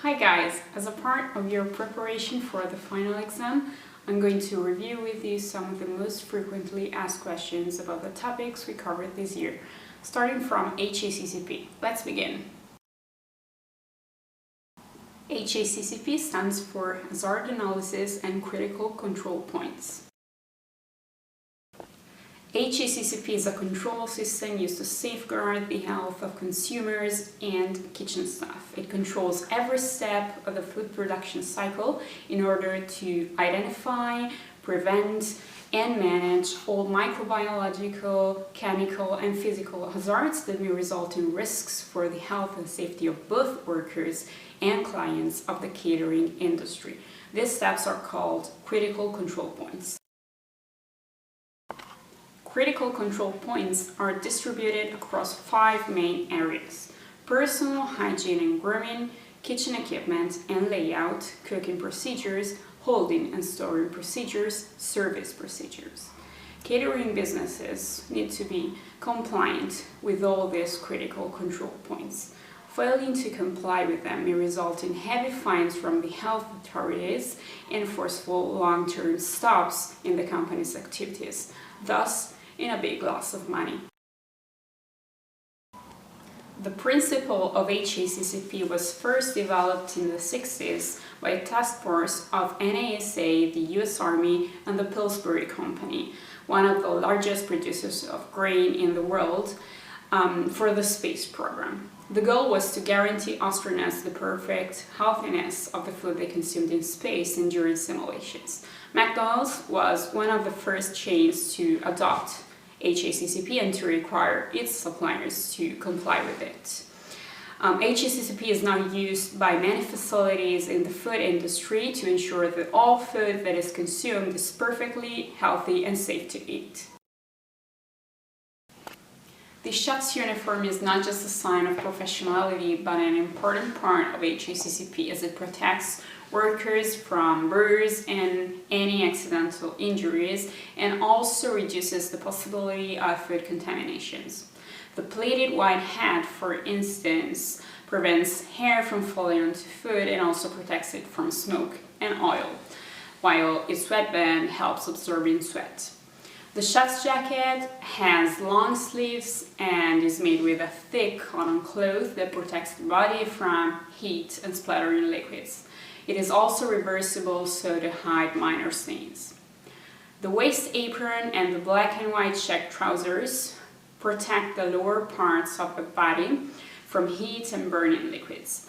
Hi guys! As a part of your preparation for the final exam, I'm going to review with you some of the most frequently asked questions about the topics we covered this year, starting from HACCP. Let's begin. HACCP stands for Hazard Analysis and Critical Control Points. HACCP is a control system used to safeguard the health of consumers and kitchen staff. It controls every step of the food production cycle in order to identify, prevent, and manage all microbiological, chemical, and physical hazards that may result in risks for the health and safety of both workers and clients of the catering industry. These steps are called critical control points. Critical control points are distributed across 5 main areas: personal hygiene and grooming, kitchen equipment and layout, cooking procedures, holding and storing procedures, service procedures. Catering businesses need to be compliant with all these critical control points. Failing to comply with them may result in heavy fines from the health authorities and forceful long-term stops in the company's activities, thus in a big loss of money. The principle of HACCP was first developed in the 60s by a task force of NASA, the US Army, and the Pillsbury Company, one of the largest producers of grain in the world, for the space program. The goal was to guarantee astronauts the perfect healthiness of the food they consumed in space and during simulations. McDonald's was one of the first chains to adopt HACCP and to require its suppliers to comply with it. HACCP is now used by many facilities in the food industry to ensure that all food that is consumed is perfectly healthy and safe to eat. The chef's uniform is not just a sign of professionality, but an important part of HACCP as it protects workers from burns and any accidental injuries, and also reduces the possibility of food contaminations. The plated white hat, for instance, prevents hair from falling onto food and also protects it from smoke and oil, while a sweatband helps absorbing sweat. The chef's jacket has long sleeves and is made with a thick cotton cloth that protects the body from heat and splattering liquids. It is also reversible so to hide minor stains. The waist apron and the black and white check trousers protect the lower parts of the body from heat and burning liquids.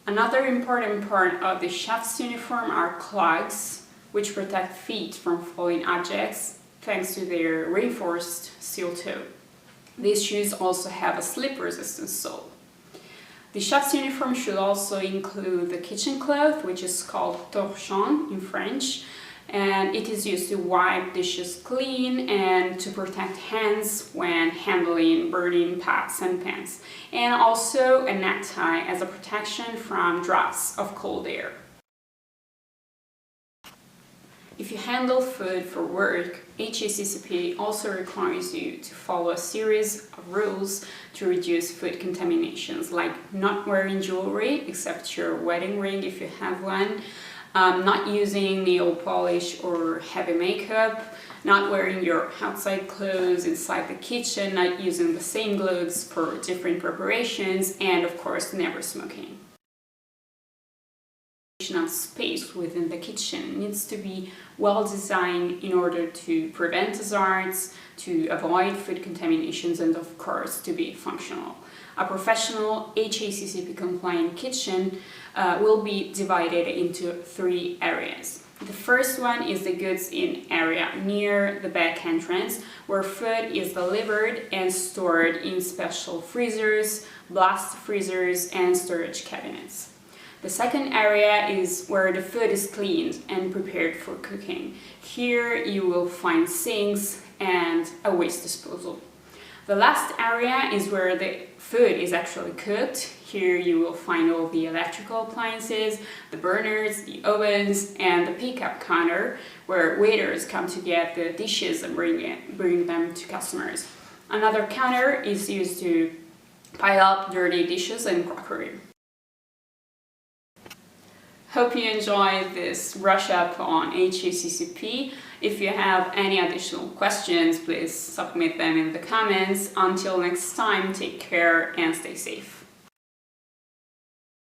Another important part of the chef's uniform are clogs, which protect feet from falling objects thanks to their reinforced steel toe. These shoes also have a slip-resistant sole. The chef's uniform should also include the kitchen cloth, which is called torchon in French, and it is used to wipe dishes clean and to protect hands when handling burning pots and pans, and also a necktie as a protection from drafts of cold air. If you handle food for work, HACCP also requires you to follow a series of rules to reduce food contaminations, like not wearing jewelry except your wedding ring if you have one, not using nail polish or heavy makeup, not wearing your outside clothes inside the kitchen, not using the same gloves for different preparations, and of course never smoking. Of space within the kitchen needs to be well designed in order to prevent hazards, to avoid food contaminations, and of course to be functional. A professional HACCP compliant kitchen will be divided into 3 areas. The first one is the goods in area near the back entrance, where food is delivered and stored in special freezers, blast freezers, and storage cabinets. The second area is where the food is cleaned and prepared for cooking. Here you will find sinks and a waste disposal. The last area is where the food is actually cooked. Here you will find all the electrical appliances, the burners, the ovens, and the pickup counter, where waiters come to get the dishes and bring them to customers. Another counter is used to pile up dirty dishes and crockery. Hope you enjoyed this brush up on HACCP. If you have any additional questions, please submit them in the comments. Until next time, take care and stay safe.